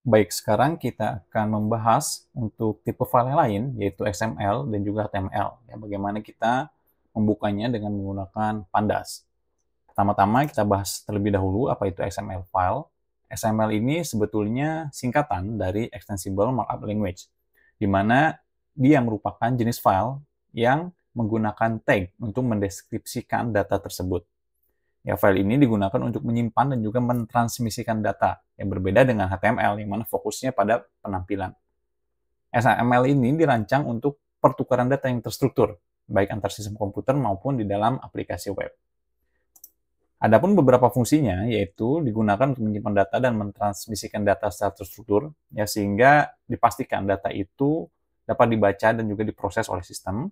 Baik, sekarang kita akan membahas untuk tipe file yang lain, yaitu XML dan juga HTML. Ya, bagaimana kita membukanya dengan menggunakan Pandas. Pertama-tama kita bahas terlebih dahulu apa itu XML file. XML ini sebetulnya singkatan dari Extensible Markup Language, di mana dia merupakan jenis file yang menggunakan tag untuk mendeskripsikan data tersebut. Ya, file ini digunakan untuk menyimpan dan juga mentransmisikan data, yang berbeda dengan HTML, yang mana fokusnya pada penampilan. XML ini dirancang untuk pertukaran data yang terstruktur, baik antar sistem komputer maupun di dalam aplikasi web. Adapun beberapa fungsinya, yaitu digunakan untuk menyimpan data dan mentransmisikan data secara terstruktur, ya, sehingga dipastikan data itu dapat dibaca dan juga diproses oleh sistem.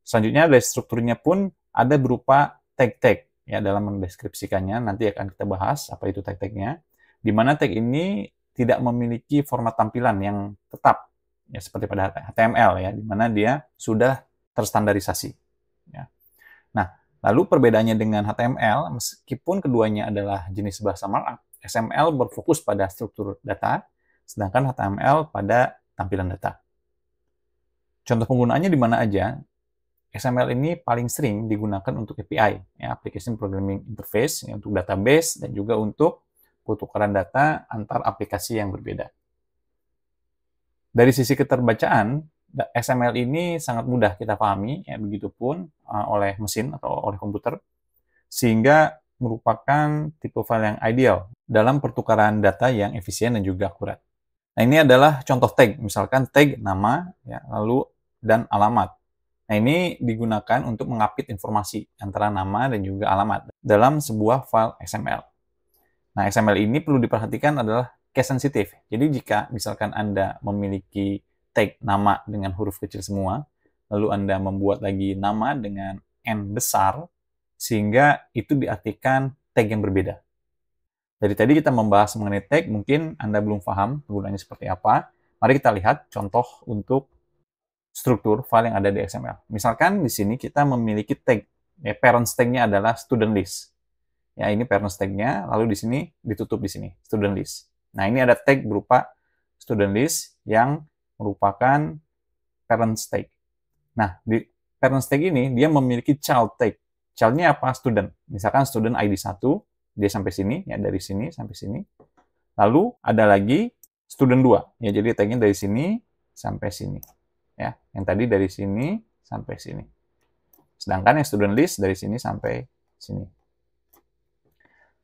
Selanjutnya, dari strukturnya pun ada berupa tag-tag. Ya, dalam mendeskripsikannya, nanti akan kita bahas apa itu tag-tagnya, di mana tag ini tidak memiliki format tampilan yang tetap, ya, seperti pada HTML, ya, di mana dia sudah terstandarisasi. Ya. Nah, lalu perbedaannya dengan HTML, meskipun keduanya adalah jenis bahasa markup, XML berfokus pada struktur data, sedangkan HTML pada tampilan data. Contoh penggunaannya di mana aja? XML ini paling sering digunakan untuk API, ya, Application Programming Interface, ya, untuk database dan juga untuk pertukaran data antar aplikasi yang berbeda. Dari sisi keterbacaan, XML ini sangat mudah kita pahami, ya, begitupun oleh mesin atau oleh komputer, sehingga merupakan tipe file yang ideal dalam pertukaran data yang efisien dan juga akurat. Nah, ini adalah contoh tag, misalkan tag nama, ya, lalu dan alamat. Nah, ini digunakan untuk mengapit informasi antara nama dan juga alamat dalam sebuah file XML. Nah, XML ini perlu diperhatikan adalah case sensitif. Jadi, jika misalkan Anda memiliki tag nama dengan huruf kecil semua, lalu Anda membuat lagi nama dengan N besar, sehingga itu diartikan tag yang berbeda. Dari tadi kita membahas mengenai tag, mungkin Anda belum paham penggunaannya seperti apa. Mari kita lihat contoh untuk struktur file yang ada di XML. Misalkan di sini kita memiliki tag, ya, parents tag-nya adalah student list. Ya, ini parents tag-nya, lalu di sini ditutup di sini, student list. Nah, ini ada tag berupa student list yang merupakan parents tag. Nah, di parents tag ini dia memiliki child tag. Child-nya apa? Student. Misalkan student ID 1, dia sampai sini, ya, dari sini sampai sini. Lalu ada lagi student 2, ya, jadi tag-nya dari sini sampai sini. Ya, yang tadi dari sini sampai sini. Sedangkan yang student list dari sini sampai sini.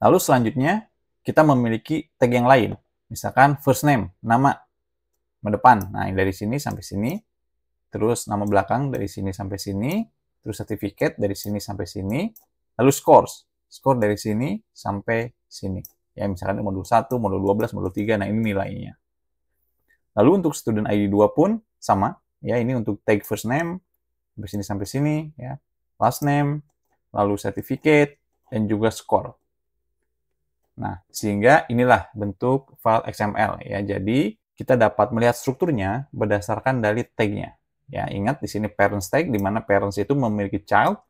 Lalu selanjutnya kita memiliki tag yang lain. Misalkan first name, nama depan. Nah, dari sini sampai sini. Terus nama belakang dari sini sampai sini. Terus certificate dari sini sampai sini. Lalu scores. Score dari sini sampai sini. Ya, misalkan modul 1, modul 12, modul 3. Nah, ini nilainya. Lalu untuk student ID 2 pun sama. Ya, ini untuk tag first name sampai sini, ya, last name, lalu certificate dan juga score. Nah, sehingga inilah bentuk file XML, ya. Jadi kita dapat melihat strukturnya berdasarkan dari tag-nya. Ya, ingat di sini parents tag, di mana parents itu memiliki child,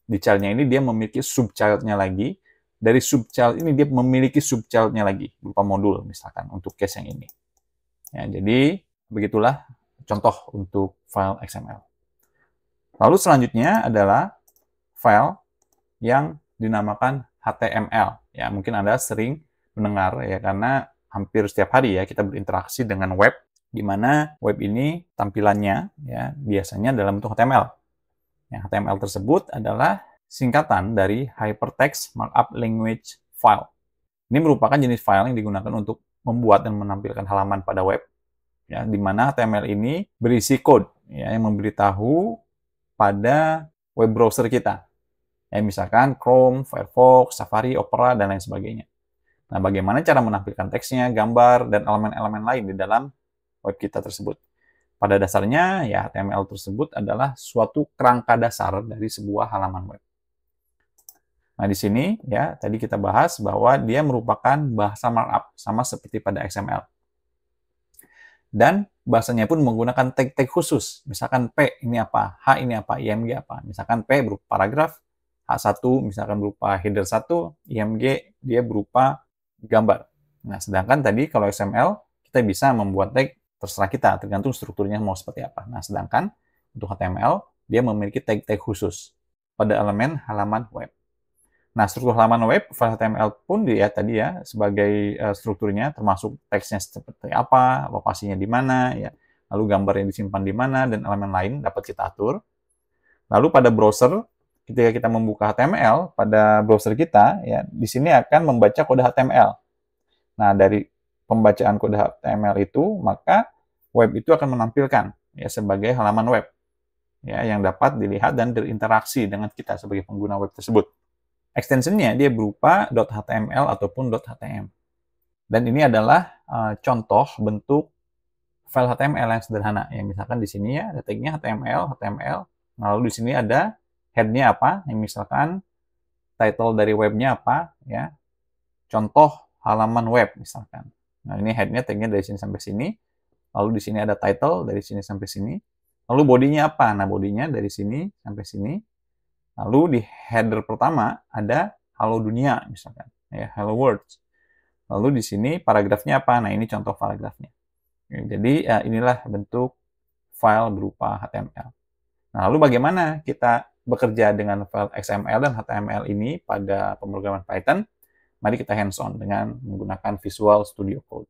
di child-nya ini dia memiliki subchild-nya lagi, dari subchild ini dia memiliki subchild-nya lagi berupa modul misalkan untuk case yang ini. Ya, jadi begitulah contoh untuk file XML. Lalu selanjutnya adalah file yang dinamakan HTML. Ya, mungkin Anda sering mendengar, ya, karena hampir setiap hari, ya, kita berinteraksi dengan web, di mana web ini tampilannya, ya, biasanya dalam bentuk HTML. Yang HTML tersebut adalah singkatan dari Hypertext Markup Language File. Ini merupakan jenis file yang digunakan untuk membuat dan menampilkan halaman pada web, ya, di mana HTML ini berisi code, ya, yang memberitahu pada web browser kita. Ya, misalkan Chrome, Firefox, Safari, Opera, dan lain sebagainya. Nah, bagaimana cara menampilkan teksnya, gambar, dan elemen-elemen lain di dalam web kita tersebut. Pada dasarnya, ya, HTML tersebut adalah suatu kerangka dasar dari sebuah halaman web. Nah, di sini, ya, tadi kita bahas bahwa dia merupakan bahasa markup, sama seperti pada XML. Dan bahasanya pun menggunakan tag-tag khusus. Misalkan P ini apa, H ini apa, IMG apa. Misalkan P berupa paragraf, H1 misalkan berupa header 1, IMG dia berupa gambar. Nah, sedangkan tadi kalau XML kita bisa membuat tag terserah kita, tergantung strukturnya mau seperti apa. Nah, sedangkan untuk HTML, dia memiliki tag-tag khusus pada elemen halaman web. Nah, struktur halaman web, file HTML pun dia tadi ya, sebagai strukturnya, termasuk teksnya seperti apa, lokasinya di mana, ya, lalu gambarnya disimpan di mana, dan elemen lain dapat kita atur. Lalu pada browser, ketika kita membuka HTML, pada browser kita, ya, di sini akan membaca kode HTML. Nah, dari pembacaan kode HTML itu, maka web itu akan menampilkan ya sebagai halaman web ya yang dapat dilihat dan berinteraksi dengan kita sebagai pengguna web tersebut. Extensionnya dia berupa .html ataupun .htm. Dan ini adalah contoh bentuk file HTML yang sederhana. Ya, misalkan di sini ya ada tagnya HTML, lalu di sini ada head-nya apa, yang misalkan title dari webnya apa, ya, contoh halaman web misalkan. Nah, ini head-nya, tag-nya dari sini sampai sini. Lalu di sini ada title dari sini sampai sini. Lalu body-nya apa? Nah, body-nya dari sini sampai sini. Lalu di header pertama ada halo dunia misalkan, ya, hello world. Lalu di sini paragrafnya apa? Nah, ini contoh paragrafnya. Jadi inilah bentuk file berupa HTML. Nah, lalu bagaimana kita bekerja dengan file XML dan HTML ini pada pemrograman Python? Mari kita hands-on dengan menggunakan Visual Studio Code.